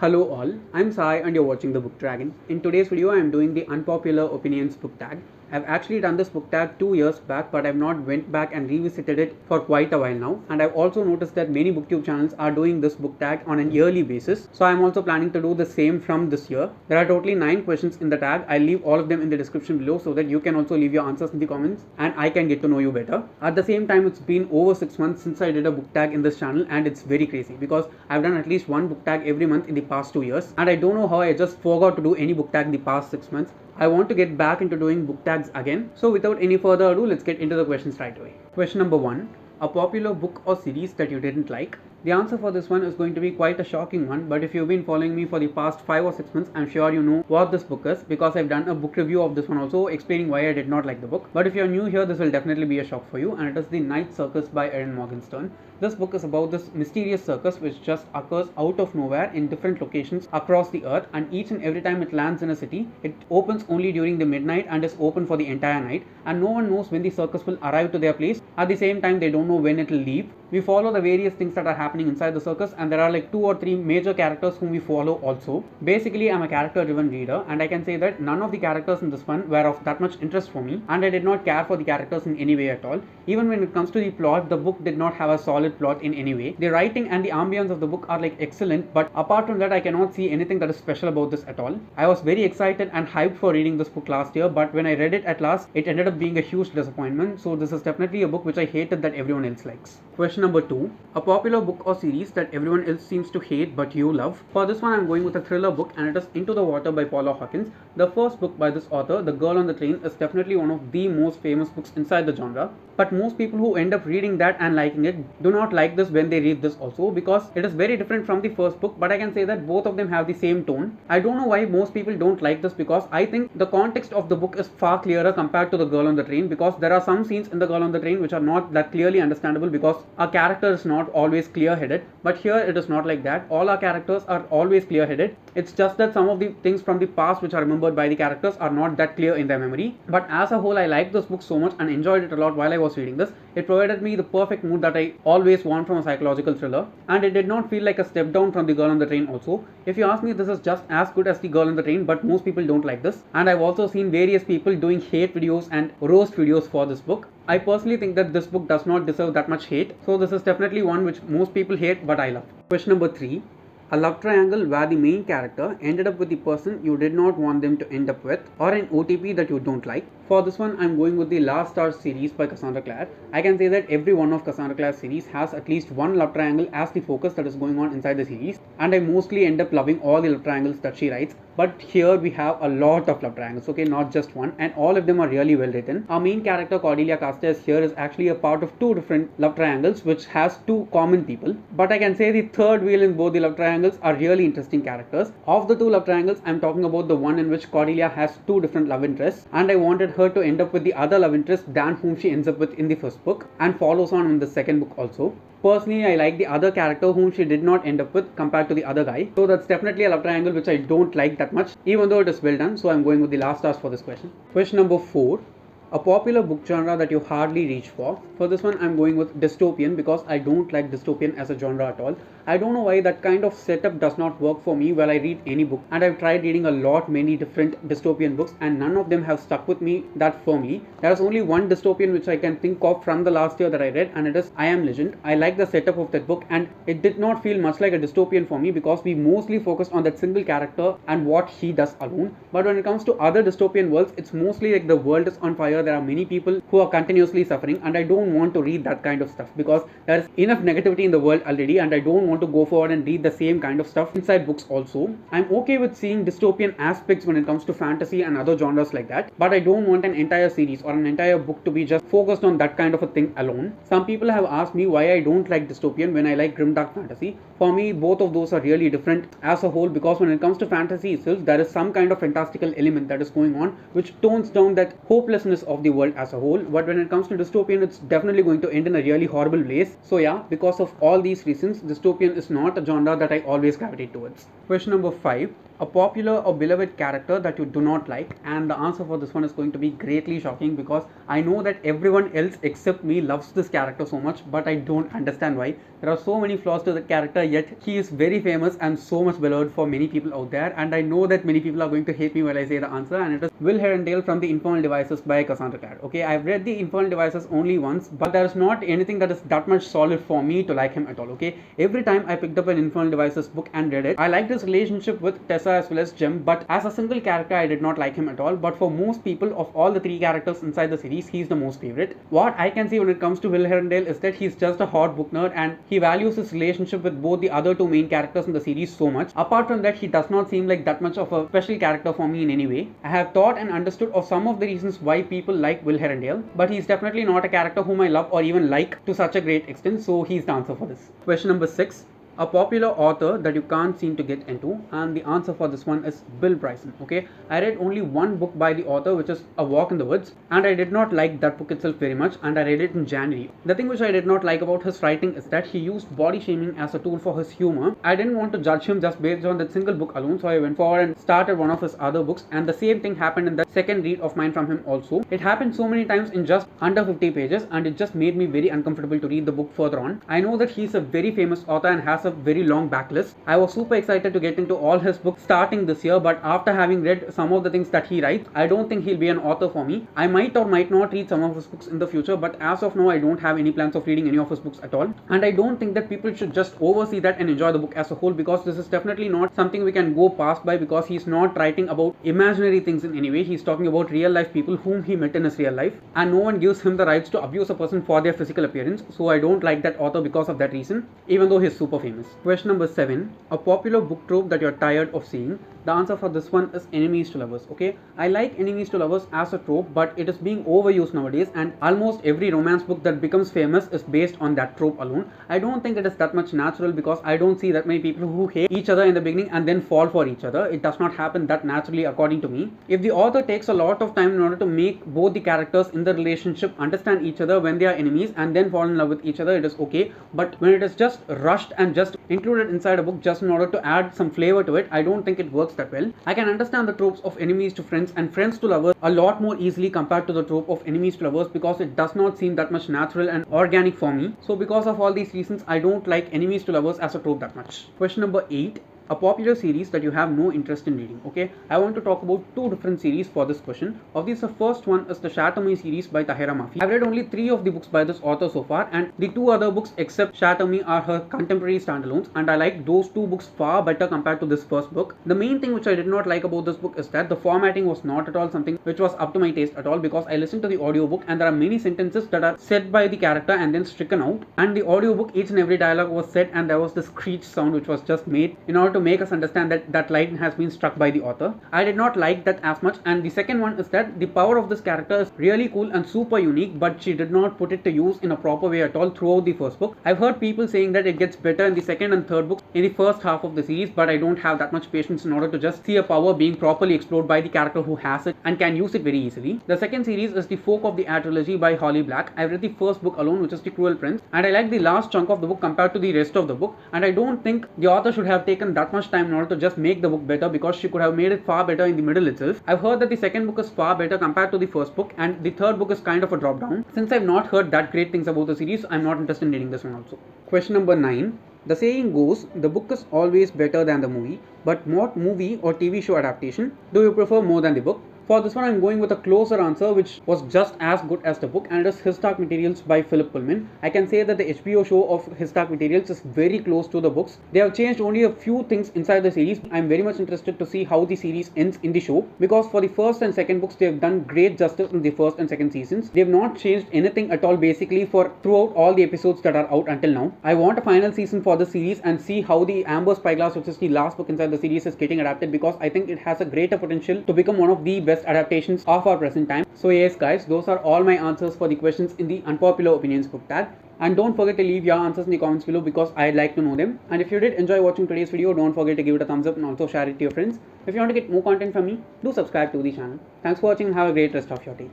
Hello all, I'm Sai and you're watching the Book Dragon. In today's video, I'm doing the Unpopular Opinions book tag. I've actually done this book tag 2 years back, but I've not went back and revisited it for quite a while now. And I've also noticed that many booktube channels are doing this book tag on an yearly basis. So I'm also planning to do the same from this year. There are totally 9 questions in the tag. I'll leave all of them in the description below so that you can also leave your answers in the comments and I can get to know you better. At the same time, it's been over 6 months since I did a book tag in this channel, and it's very crazy because I've done at least one book tag every month in the past 2 years. And I don't know how I just forgot to do any book tag in the past 6 months. I want to get back into doing book tags again. So without any further ado, let's get into the questions right away. Question number 1. A popular book or series that you didn't like? The answer for this one is going to be quite a shocking one, but if you've been following me for the past 5 or 6 months, I'm sure you know what this book is because I've done a book review of this one also explaining why I did not like the book. But if you're new here, this will definitely be a shock for you, and it is the Night Circus by Erin Morgenstern. This book is about this mysterious circus which just occurs out of nowhere in different locations across the earth, and each and every time it lands in a city, it opens only during the midnight and is open for the entire night, and no one knows when the circus will arrive to their place. At the same time, they don't know when it will leave. We follow the various things that are happening inside the circus, and there are like 2 or 3 major characters whom we follow also. Basically, I'm a character driven reader, and I can say that none of the characters in this one were of that much interest for me, and I did not care for the characters in any way at all. Even when it comes to the plot, the book did not have a solid plot in any way. The writing and the ambience of the book are like excellent, but apart from that, I cannot see anything that is special about this at all. I was very excited and hyped for reading this book last year, but when I read it at last, it ended up being a huge disappointment. So this is definitely a book which I hated that everyone else likes. Question number 2. A popular book or series that everyone else seems to hate but you love? For this one, I'm going with a thriller book, and it is Into the Water by Paula Hawkins. The first book by this author, The Girl on the Train, is definitely one of the most famous books inside the genre. But most people who end up reading that and liking it do not like this when they read this also, because it is very different from the first book, but I can say that both of them have the same tone. I don't know why most people don't like this, because I think the context of the book is far clearer compared to The Girl on the Train, because there are some scenes in The Girl on the Train which are not that clearly understandable because our character is not always clear-headed, but here it is not like that. All our characters are always clear-headed. It's just that some of the things from the past which are remembered by the characters are not that clear in their memory. But as a whole, I liked this book so much and enjoyed it a lot while I was reading this. It provided me the perfect mood that I always want from a psychological thriller, and it did not feel like a step down from The Girl on the Train also. If you ask me, this is just as good as The Girl on the Train, but most people don't like this, and I've also seen various people doing hate videos and roast videos for this book. I personally think that this book does not deserve that much hate, so this is definitely one which most people hate but I love. Question number 3. A love triangle where the main character ended up with the person you did not want them to end up with, or an OTP that you don't like. For this one, I'm going with the Last Stars series by Cassandra Clare. I can say that every one of Cassandra Clare's series has at least one love triangle as the focus that is going on inside the series, and I mostly end up loving all the love triangles that she writes. But here we have a lot of love triangles, okay, not just one, and all of them are really well written. Our main character Cordelia Castes here is actually a part of 2 different love triangles which has 2 common people, but I can say the third wheel in both the love triangles are really interesting characters. Of the 2 love triangles, I'm talking about the one in which Cordelia has 2 different love interests, and I wanted her to end up with the other love interest than whom she ends up with in the first book and follows on in the second book also. Personally, I like the other character whom she did not end up with compared to the other guy. So that's definitely a love triangle which I don't like that much, even though it is well done. So I'm going with the Last Stars for this question. Question number 4. A popular book genre that you hardly reach for. For this one, I'm going with dystopian because I don't like dystopian as a genre at all. I don't know why that kind of setup does not work for me while I read any book, and I've tried reading many different dystopian books, and none of them have stuck with me that firmly. There's only one dystopian which I can think of from the last year that I read, and it is I Am Legend. I like the setup of that book, and it did not feel much like a dystopian for me because we mostly focused on that single character and what he does alone. But when it comes to other dystopian worlds, it's mostly like the world is on fire, there are many people who are continuously suffering, and I don't want to read that kind of stuff because there is enough negativity in the world already, and I don't want to go forward and read the same kind of stuff inside books also. I'm okay with seeing dystopian aspects when it comes to fantasy and other genres like that, but I don't want an entire series or an entire book to be just focused on that kind of a thing alone. Some people have asked me why I don't like dystopian when I like grimdark fantasy. For me, both of those are really different as a whole, because when it comes to fantasy itself, there is some kind of fantastical element that is going on which tones down that hopelessness of the world as a whole. But when it comes to dystopian, it's definitely going to end in a really horrible place. So yeah, because of all these reasons, dystopian is not a genre that I always gravitate towards. Question number 5. a popular or beloved character that you do not like, and the answer for this one is going to be greatly shocking because I know that everyone else except me loves this character so much, but I don't understand why. There are so many flaws to the character, yet he is very famous and so much beloved for many people out there, and I know that many people are going to hate me while I say the answer, and it is Will Herondale from the Infernal Devices by Cassandra Clare. Okay, I've read the Infernal Devices only once, but there is not anything that is that much solid for me to like him at all. Okay, every time I picked up an Infernal Devices book and read it, I liked his relationship with Tessa as well as Jem, but as a single character I did not like him at all. But for most people, of all the three characters inside the series, he's the most favorite. What I can see when it comes to Will Herondale is that he's just a hot book nerd and he values his relationship with both the other two main characters in the series so much. Apart from that, he does not seem like that much of a special character for me in any way. I have thought and understood of some of the reasons why people like Will Herondale, but he's definitely not a character whom I love or even like to such a great extent, so he's the answer for this. Question number 6. A popular author that you can't seem to get into, and the answer for this one is Bill Bryson. Okay, I read only one book by the author, which is A Walk in the Woods, and I did not like that book itself very much, and I read it in January. The thing which I did not like about his writing is that he used body shaming as a tool for his humor. I didn't want to judge him just based on that single book alone, so I went forward and started one of his other books, and the same thing happened in the second read of mine from him also. It happened so many times in just under 50 pages, and it just made me very uncomfortable to read the book further on. I know that he's a very famous author and has a very long backlist. I was super excited to get into all his books starting this year, but after having read some of the things that he writes, I don't think he'll be an author for me. I might or might not read some of his books in the future, but as of now I don't have any plans of reading any of his books at all, and I don't think that people should just oversee that and enjoy the book as a whole, because this is definitely not something we can go past by, because he's not writing about imaginary things in any way. He's talking about real life people whom he met in his real life, and no one gives him the rights to abuse a person for their physical appearance, so I don't like that author because of that reason, even though he's super famous. Question number 7. A popular book trope that you're tired of seeing. The answer for this one is enemies to lovers. Okay, I like enemies to lovers as a trope, but it is being overused nowadays, and almost every romance book that becomes famous is based on that trope alone. I don't think it is that much natural, because I don't see that many people who hate each other in the beginning and then fall for each other. It does not happen that naturally according to me. If the author takes a lot of time in order to make both the characters in the relationship understand each other when they are enemies and then fall in love with each other, it is okay. But when it is just rushed and just included inside a book just in order to add some flavor to it, I don't think it works that well. I can understand the tropes of enemies to friends and friends to lovers a lot more easily compared to the trope of enemies to lovers, because it does not seem that much natural and organic for me. So because of all these reasons, I don't like enemies to lovers as a trope that much. Question number 8. A popular series that you have no interest in reading. Okay, I want to talk about two different series for this question. Of these, the first one is the Shatter Me series by Tahira Mafi. I've read only 3 of the books by this author so far, and the 2 other books except Shatter Me are her contemporary standalones, and I like those 2 books far better compared to this first book. The main thing which I did not like about this book is that the formatting was not at all something which was up to my taste at all, because I listened to the audiobook and there are many sentences that are said by the character and then stricken out, and the audiobook, each and every dialogue was said and there was this screech sound which was just made in order to make us understand that that line has been struck by the author. I did not like that as much. And the second one is that the power of this character is really cool and super unique, but she did not put it to use in a proper way at all throughout the first book. I've heard people saying that it gets better in the second and third books in the first half of the series, but I don't have that much patience in order to just see a power being properly explored by the character who has it and can use it very easily. The second series is the Folk of the Air trilogy by Holly Black. I've read the first book alone, which is The Cruel Prince, and I like the last chunk of the book compared to the rest of the book, and I don't think the author should have taken that much time in order to just make the book better, because she could have made it far better in the middle itself. I've heard that the second book is far better compared to the first book, and the third book is kind of a drop down. Since I've not heard that great things about the series, I'm not interested in reading this one also. Question number 9. The saying goes, the book is always better than the movie, but what movie or TV show adaptation do you prefer more than the book? For this one, I'm going with a closer answer, which was just as good as the book, and it is His Dark Materials by Philip Pullman. I can say that the HBO show of His Dark Materials is very close to the books. They have changed only a few things inside the series. I'm very much interested to see how the series ends in the show, because for the first and second books, they have done great justice in the first and second seasons. They have not changed anything at all basically for throughout all the episodes that are out until now. I want a final season for the series and see how the Amber Spyglass, which is the last book inside the series, is getting adapted, because I think it has a greater potential to become one of the best adaptations of our present time. So yes guys, those are all my answers for the questions in the Unpopular Opinions book tag. And don't forget to leave your answers in the comments below, because I'd like to know them. And if you did enjoy watching today's video, don't forget to give it a thumbs up and also share it to your friends. If you want to get more content from me, do subscribe to the channel. Thanks for watching and have a great rest of your day.